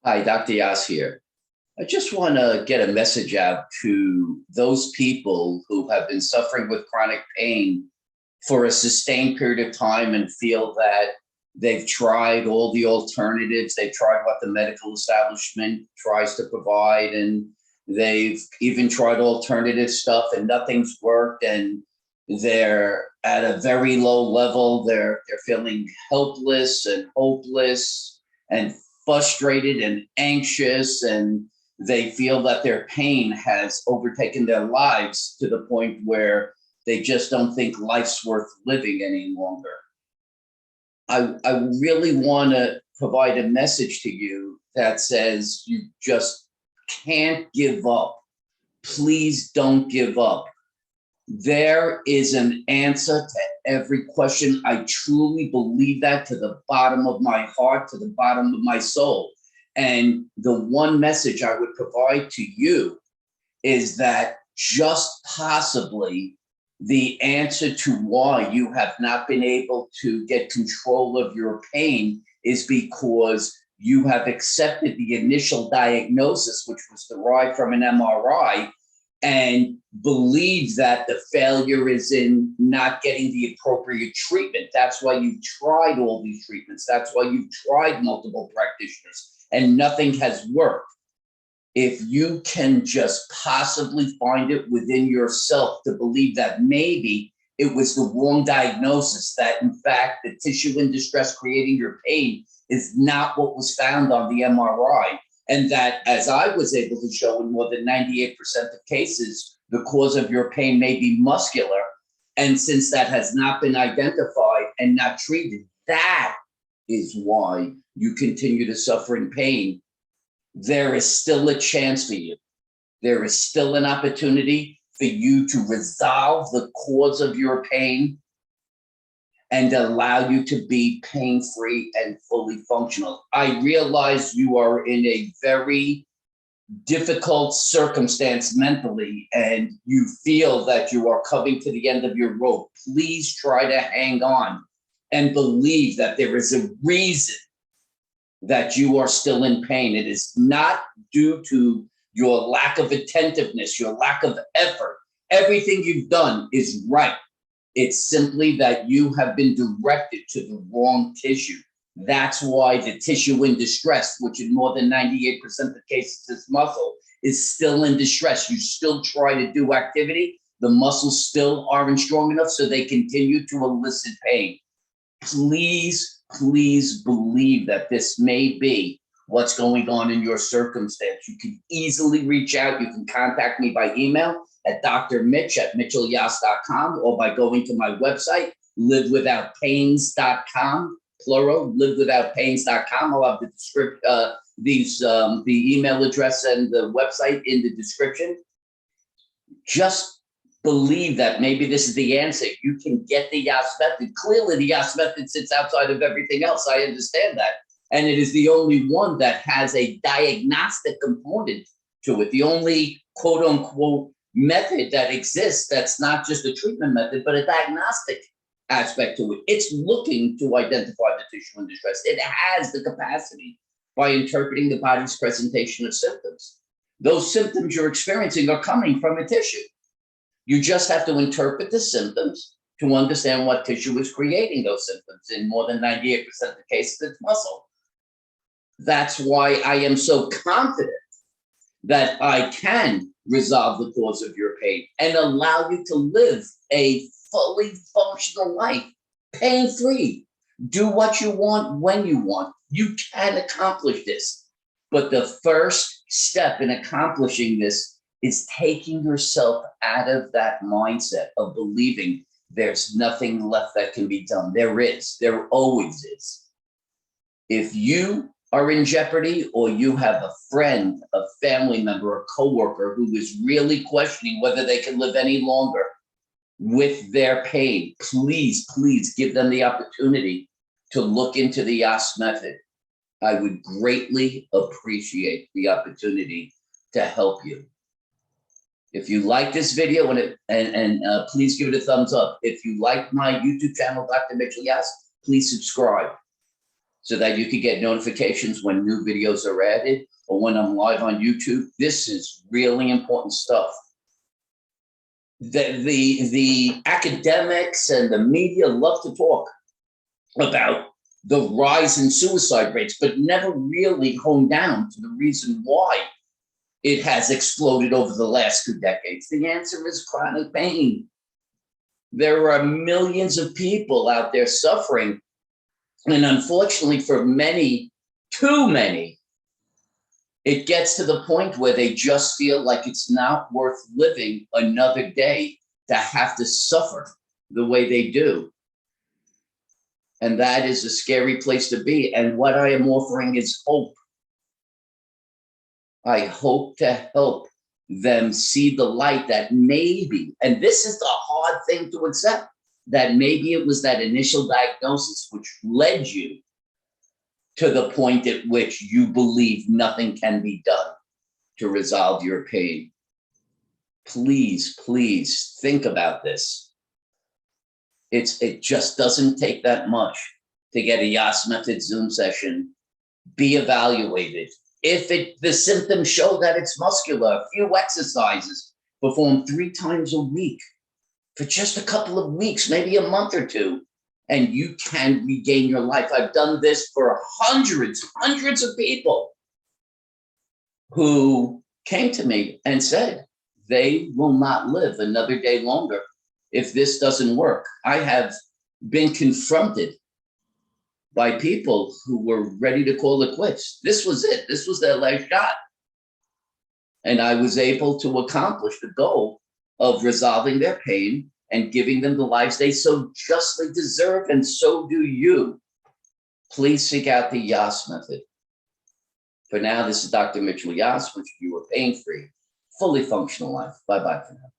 Hi, Dr. Yass here. I just want to get a message out to those people who have been suffering with chronic pain for a sustained period of time and feel that they've tried all the alternatives. They've tried what the medical establishment tries to provide, and they've even tried alternative stuff and nothing's worked. And they're at a very low level. They're feeling helpless and hopeless and frustrated and anxious, and they feel that their pain has overtaken their lives to the point where they just don't think life's worth living any longer. I really want to provide a message to you that says you just can't give up. Please don't give up. There is an answer to every question. I truly believe that to the bottom of my heart, to the bottom of my soul. And the one message I would provide to you is that just possibly the answer to why you have not been able to get control of your pain is because you have accepted the initial diagnosis, which was derived from an MRI, and believe that the failure is in not getting the appropriate treatment. That's why you've tried all these treatments. That's why you've tried multiple practitioners and nothing has worked. If you can just possibly find it within yourself to believe that maybe it was the wrong diagnosis, that in fact the tissue in distress creating your pain is not what was found on the MRI, and that, as I was able to show in more than 98% of cases, the cause of your pain may be muscular. And since that has not been identified and not treated, that is why you continue to suffer in pain. There is still a chance for you. There is still an opportunity for you to resolve the cause of your pain and allow you to be pain-free and fully functional. I realize you are in a very difficult circumstance mentally, and you feel that you are coming to the end of your rope. Please try to hang on and believe that there is a reason that you are still in pain. It is not due to your lack of attentiveness, your lack of effort. Everything you've done is right. It's simply that you have been directed to the wrong tissue. That's why the tissue in distress, which in more than 98% of cases is muscle, is still in distress. You still try to do activity. The muscles still aren't strong enough, so they continue to elicit pain. Please, please believe that this may be what's going on in your circumstance. You can easily reach out. You can contact me by email at drmitch@mitchellyass.com, or by going to my website, livewithoutpains.com, plural, livewithoutpains.com. I'll have the email address and the website in the description. Just believe that maybe this is the answer. You can get the Yass method. Clearly, the Yass method sits outside of everything else. I understand that. And it is the only one that has a diagnostic component to it. The only quote unquote method that exists that's not just a treatment method, but a diagnostic aspect to it. It's looking to identify the tissue in distress. It has the capacity by interpreting the body's presentation of symptoms. Those symptoms you're experiencing are coming from a tissue. You just have to interpret the symptoms to understand what tissue is creating those symptoms. In more than 98% of the cases, it's muscle. That's why I am so confident that I can resolve the cause of your pain and allow you to live a fully functional life, pain-free. Do what you want when you want. You can accomplish this. But the first step in accomplishing this is taking yourself out of that mindset of believing there's nothing left that can be done. There is. There always is. If you are in jeopardy, or you have a friend, a family member, a coworker who is really questioning whether they can live any longer with their pain, please, please give them the opportunity to look into the Yass method. I would greatly appreciate the opportunity to help you. If you like this video, please give it a thumbs up. If you like my YouTube channel, Dr. Mitchell Yass, please subscribe. so that you could get notifications when new videos are added or when I'm live on YouTube. This is really important stuff. The academics and the media love to talk about the rise in suicide rates, but never really hone down to the reason why it has exploded over the last 2 decades. The answer is chronic pain. There are millions of people out there suffering. And unfortunately for many, too many, it gets to the point where they just feel like it's not worth living another day to have to suffer the way they do. And that is a scary place to be. And what I am offering is hope. I hope to help them see the light that maybe, and this is the hard thing to accept, that maybe it was that initial diagnosis which led you to the point at which you believe nothing can be done to resolve your pain. Please, please think about this. It just doesn't take that much to get a Yass method Zoom session, be evaluated. If the symptoms show that it's muscular, a few exercises, perform 3 times a week for just a couple of weeks, maybe a month or 2, and you can regain your life. I've done this for hundreds of people who came to me and said they will not live another day longer if this doesn't work. I have been confronted by people who were ready to call it quits. This was it. This was their last shot. And I was able to accomplish the goal of resolving their pain and giving them the lives they so justly deserve, and so do you. Please seek out the Yass method. For now, this is Dr. Mitchell Yass, wishing you a pain-free, fully functional life. Bye-bye for now.